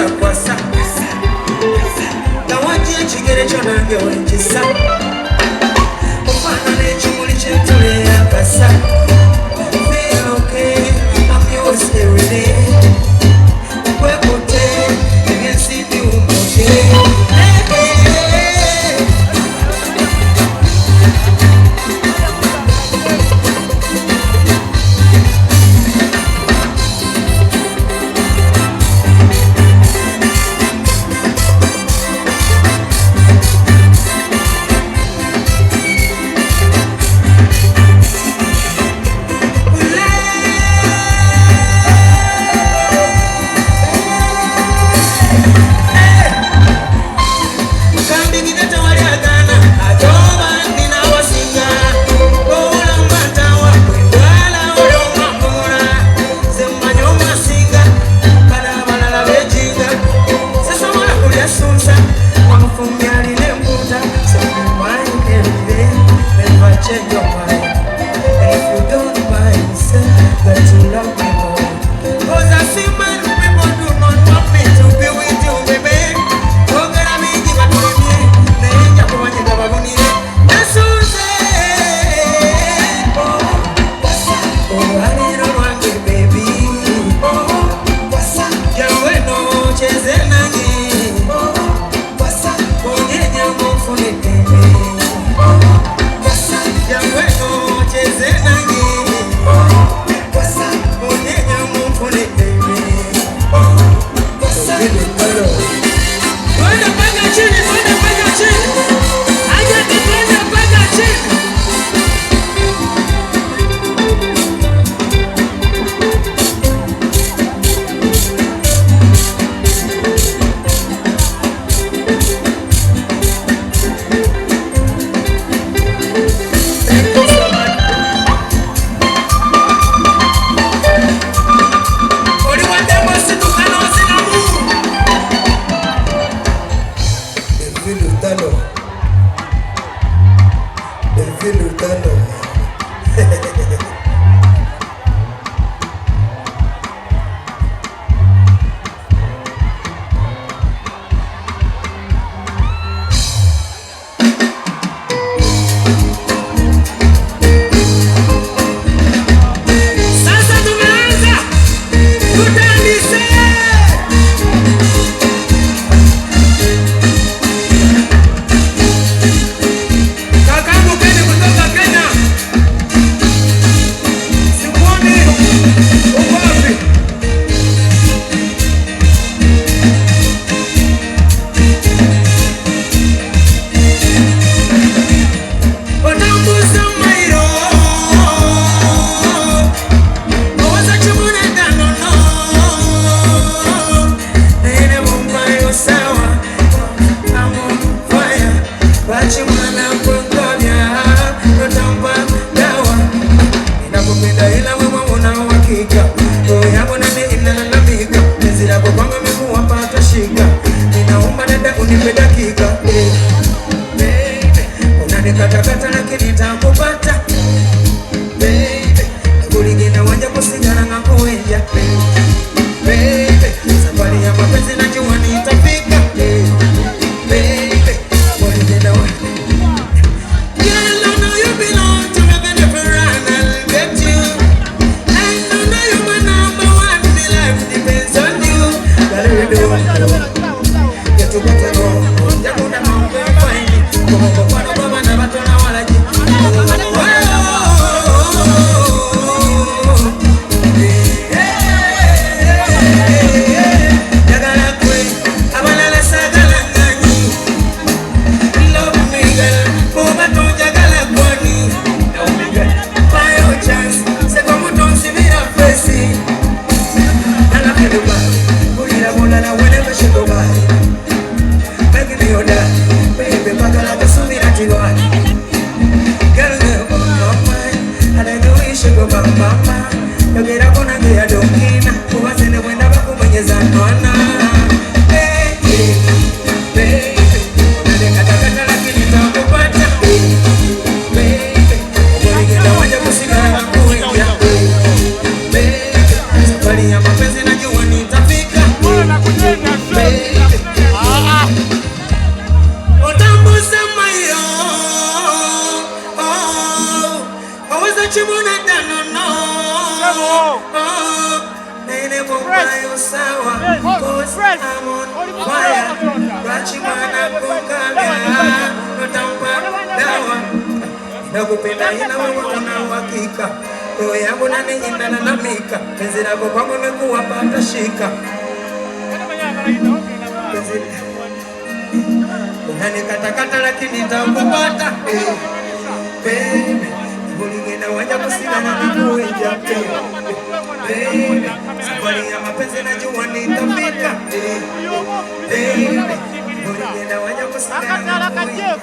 kwasa Nawajia chigere chonange wenjisa Mufana nechumuli chentule ya kasa Feel okay, I'm yours every day Kwekote, against the umote Kata-kata lakini nitakupata baby, kuligina wanja kusigana ngakuenja baby, safari ya mapenzi najua nitafika baby, kuligina wanja girl, I know you belong to me, but if I run, I'll get you. And I know you're my number one, my life depends on you. Gotta do it, get to better go, get to the mountain, find it, come on, come on. Mama, yo quiero con aquella doquina, Cuba se le buena para comer esa nona. Baby, baby, una de cata la que ni está ocupata. Baby, voy que la vaya a cocinar a la cuya. Baby, esa paría más pese na yo bonita fica. I'm on fire. Rachimana kukamea notampa dawa nakupenda ina wewe una uhakika roho yangu nani inalalamika penzi lako kwangu nimekuwa pata shika unanikatakata lakini nitakupata baby ulingena waja kusigana na kuenja baby safari ya mapenzi najua nitafika baby ulingena waja kusigana na kuenja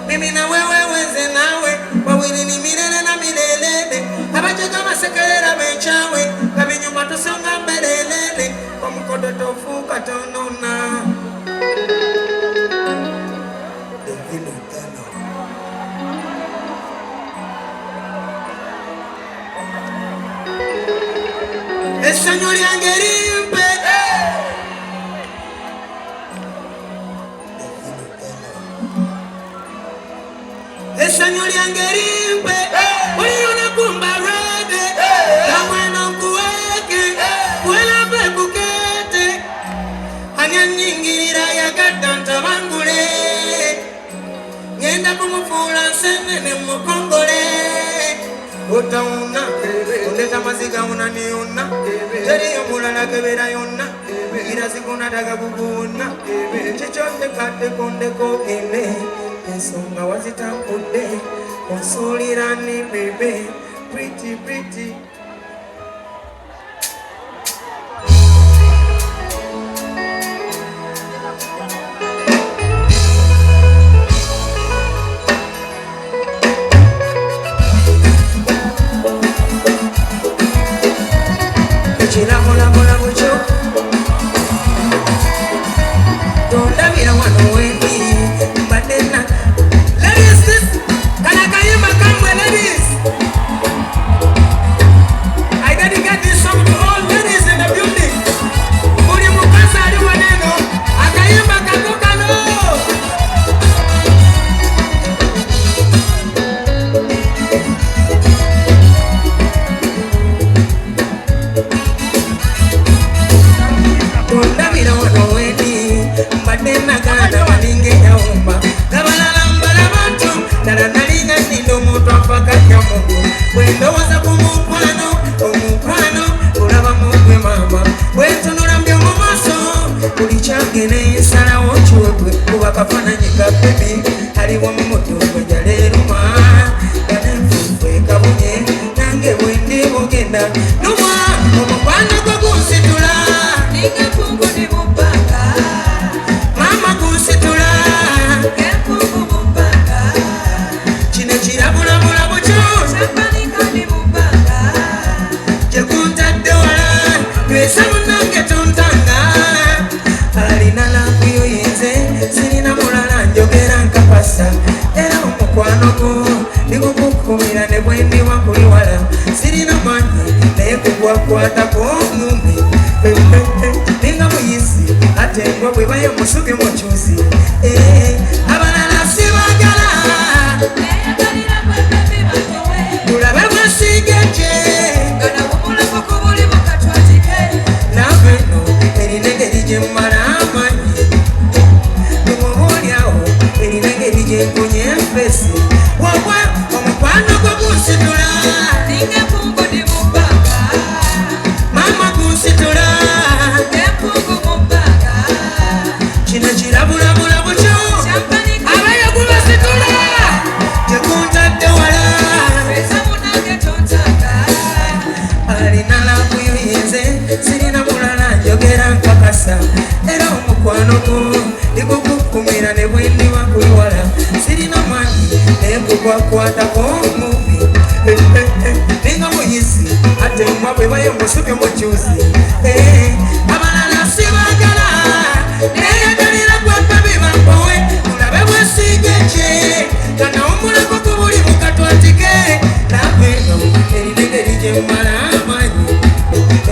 mimi na wewe wenze nawe wawili ni milele na milele abaje kama sekelera bechawe kabinyuma tusonga mbelelele kwa mkodo tofuka tonona Señor Yangerimpe Señor Yangerimpe Uliona kumbarede Kamwena mkuweke Kuela pekukete Hanya nyingirira ya katanta mangule Ngenda kumufula senene mukongole Utauna Uleta maziga unaniona Jari yomulala kebera yona Ira sikuna daga bubuna Chichote kate konde kokene Ensonga wazitakude Konsulirani bebe Pretty pretty Chila mola mola mucho Donda mira wano weni Badena Ladies this Kanakayima kamwe ladies akafananyi ka bebi aliwo mu mutungo jaleruma ganenfufwe kabunye nange bwendi bugenda numa omukwano gwo gunsitula ningefungu ndi mubbanga mama gunsitula ngefungu mubbanga kino kirabulabula bukyo sampanika ndi mubbanga gyekuntadde wala lwesa munange tontanga alina lankuyo yenze sirina mulala njogera nkapasa era omukwano gwo nigukukumira ne bwendi wakuli wala sirina manyi naye kugwakwatako omumbi ninga muyisi ate engwa bwe bayo musubi mukyuzi abalala sibagala tulabe bwesigeje nabeno erinengeri gyemmala amanyi lumubulyawo erinengeri gyenkunye empesi wabwe omukwano gwo gunsitula ningefungu ndi mubbanga mama gunsitula ngefungu mubbanga kino kirabulabula bukyo abayo gubasitula gyekuntadde wala eza munange tontanga alina lankuyo yenze sirina mulala njogera nkakasa era omukwano gwo nigukukumira ne bwendi wakuliwala sirina manyi naye kugwakwatako omubi ninga muyisi ate mmwa bwe bayo musubi mukyuzi abalala sibagala neyagalira gwapa bibambowe mulabe bwesigeje kana omulako gubuli mukatwatike nabeno erinengeri gyemmala amanyi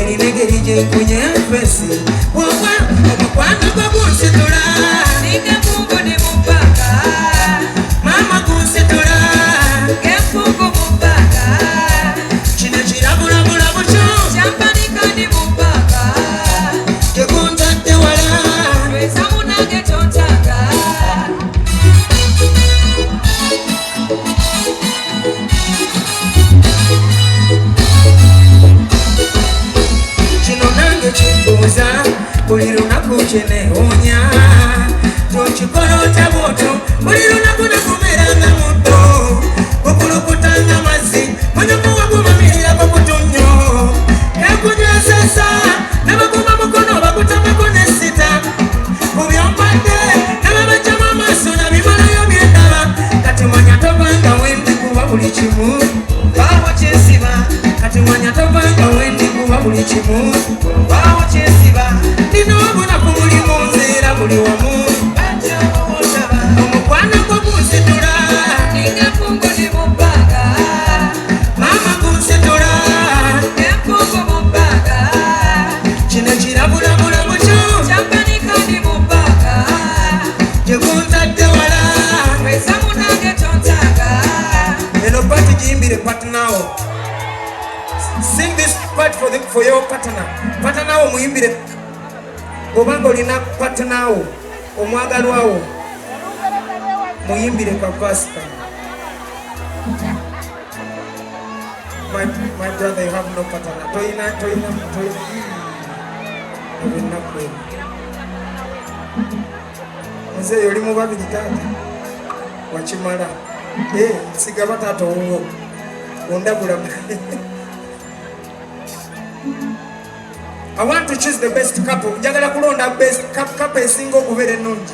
erinengeri gyenkunye empesi wabwe omukwano gwo gunsitula ningefungu ndi mubbanga mama gunsitula ngefungu mubbanga kino kirabulabula bukyo kyampanika ndi mubbanga gyekuntadde wala lweza munange tontanga kino nange kimbuuza buli lunaku kyenewuunya tokikola otya bwotyo buli lunaku nakumeranga muddo gukulukutanga mazzi munyomuwa gumamirirako kutunyo ekunywesesa nebaguma mukono bakutamako nesita kubyompadde nebabajjamu amaaso nabimalayo byendaba kati mwanya tovanga wendi kuba buli kimu bawo kyesiba kati mwanya tovanga wendi kuba buli kimu bawo kyesiba nina obunaku buli munze era buli wamu omukwano gwo gunsitula ningefungu ndi mubbanga mama gunsitula ngefungu mubbanga kino kirabulabula bukyo kyampanika ndi mubbanga gyekuntadde wala lweza munange tontanga eno pati giyimbire patnawo sing this part for your partner patnawo muyimbire bwobanga olina patnawo omwagalwawo muyimbire kwa pastor. My brother, you have no partner. Toina. Ebinna kweli. Mzee yoli mubabiri tata. Wachimala. Sigaba tata uwo. Ondabula. I want to choose the best couple. Njagala kulonda best couple single kubere nungi.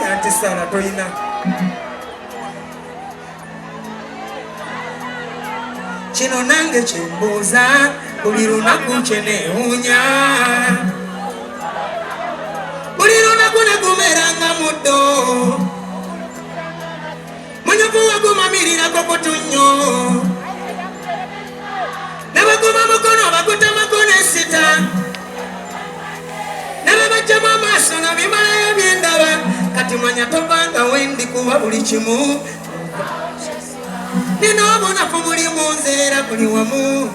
Yanti sana toina. Kino nange kimbuuza buli lunaku kyenewuunya buli lunaku negumeranga muddo munyovu wagumamirirako kutunyo nebaguma mukono bakutamako nesita nebabajjamu amaaso nga bimalayo byendaba kati manya tovanga wendi kuba buli kimu nina obunafu buli munze era buli wamu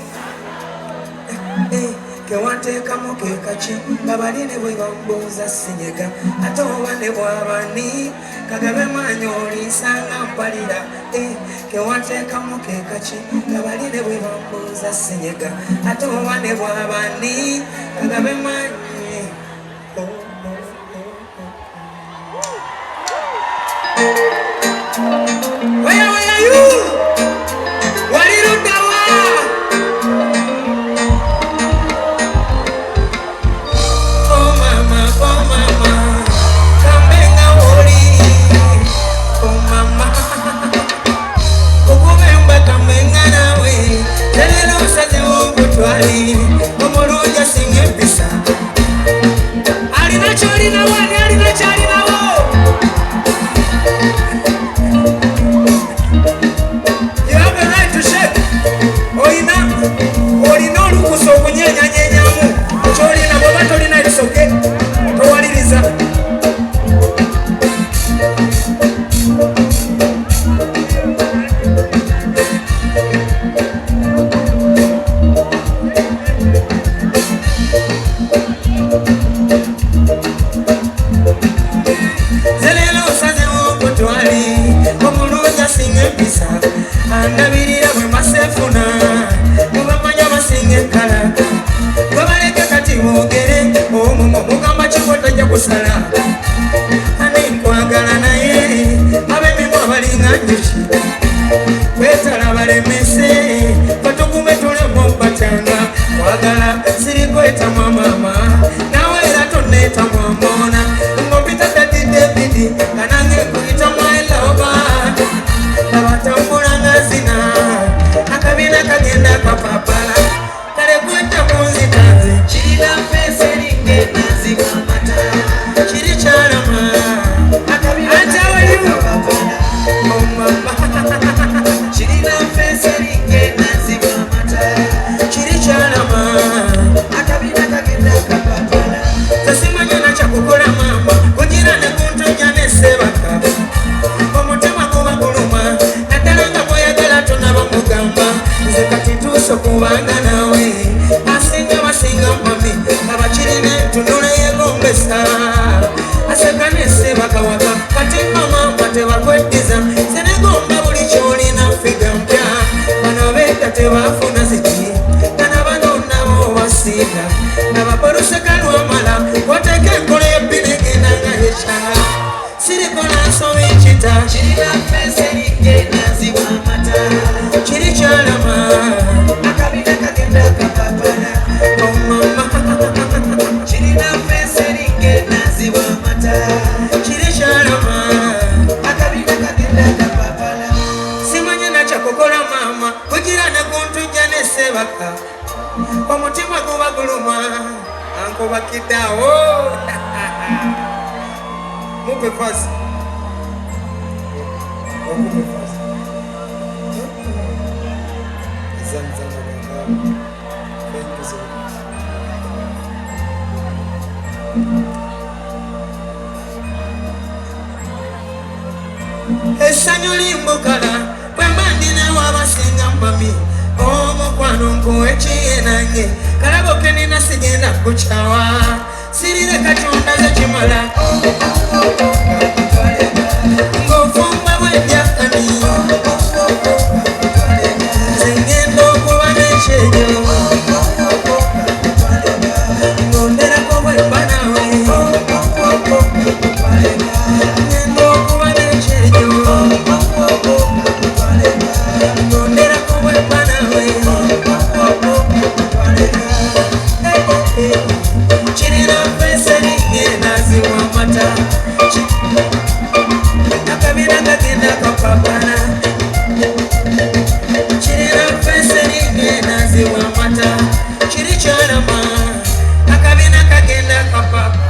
kewateekamu ke kaki nga baline bwe bambuuza sinyega ate oba ne bwabani kagabe manyi oliisanga mpalira kewateekamu ke kaki nga baline bwe bambuuza sinyega ate oba ne bwabani kagabe manyi. Where are you? What are you doing? Andabirira bwe masefuna mubamanya basinga ekkala gwebaleke kati boogere omumwo mugamba kiko tajja kusala ane nkwagala naye ab'emimwa balinga njuki kwetala balemese batugume tulemu batanga kwagala sirikwetama mama nawe era tonneetamwa mbona ngopita dadi Davidi kanange kuyita mwailova abatambulanga zina akabina kagenda kapapala kale kwetta kunzitanze kirina mpesa eringa enazi bwamata kiri kyalama atawayukapapala omama kirina mpesa eringa enazi bwamata kiri kyalama akabina kagenda kapapala tasimanya nakyakukola mama kugira ne kuntojja nesebaka omutima guba guluma naddala nga bweyagala tonabamugamba nze kati tuuso kubanga nawe asinga basinga mami abakirina entunula yegombesa aseka nesebaka waka kati mama tebakweddiza senegomba buli kyolina figa mpya bano beeka tebafuna ziki kana bano nabo basinga nabaporuseka lwamala wateeka enkola yebbinegenda nga yekyala sirikola nsoma enkita kirina mpesa eringa enazi bwamata kiri kyalama akabina kagenda kapapala omama kirina mpesa eringa enazi bwamata kiri kyalama akabina kagenda kapapala simanya nakyakukola mama kugira ne kuntujja nesebaka omutima guba guluma ankobakiddeawo mupe fasi okupe fasi zanzanaganga thank you so much. Essanyu limbukala bwe mba ndinawo abasinga mami omukwano nkuwekiye nange kalabo ke nina sigenda kukyawa sirire katonda zekimala ng'ofumba bwejjakani zengenda okuba n'ekyejo ngonderako bwemba nawe ngenda okuba n'ekyejo ngonderako bwemba nawe kirina mpesa eringa enazi bwamata akabina kagenda kapapala kirina mpesa eringa enazi bwamata kiri kyalama akabina kagenda kapapala.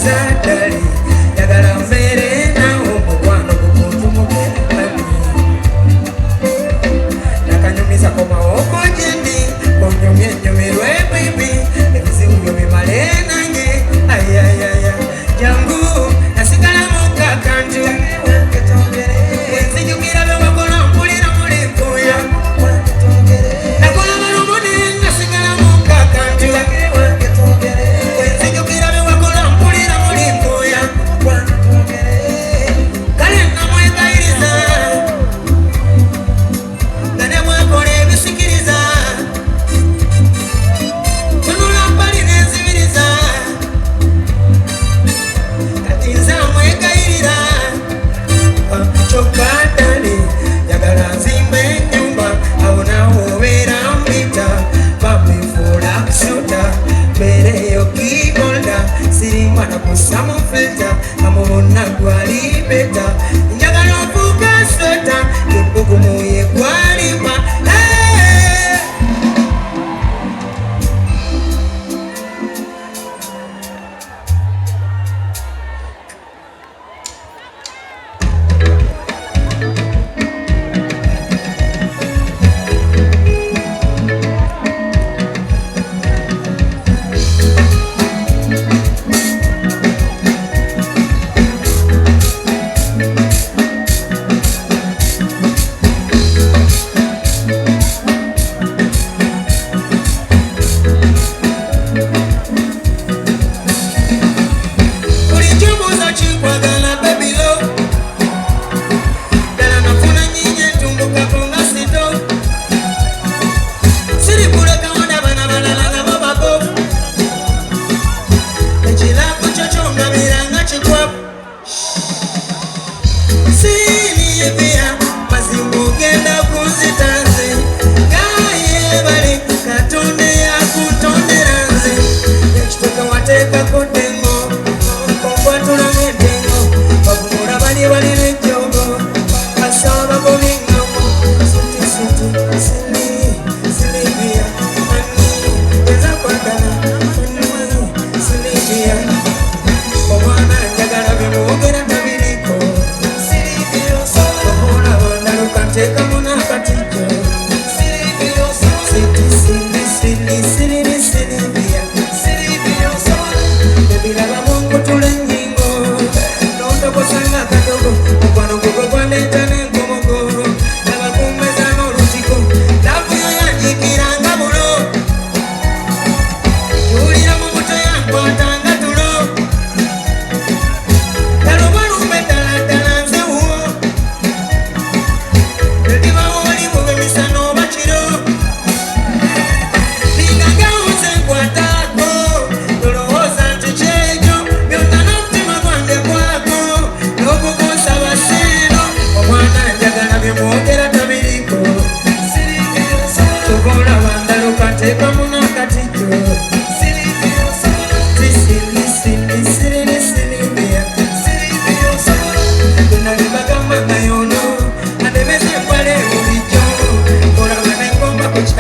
sadali yagala mbere nawo mukwano gukuntumugani nakanyumiza komaoko jendi konyumye nyumirwe bibi ebizibu byo bimale nange ayayaya jangu nasigala mukakantu wenzijukira bewakola mpulira mulimpuya nakola balumuni nasigala mukakantu wenzijukira bewakola mpulira mulimpuya kale namwegayiriza nga ne bwakola ebisikiriza tunula mpali nenzibiriza kati nze amwegayirira kyokka ddali yagala nzimba ennyumba awo naawe obeera mbita babifuula kusuta mbeereyo kibolda sirimba nakussa mu filta amubonna gwali beta njagala ofuuka sweta ebbugumu ye gwaliba Take a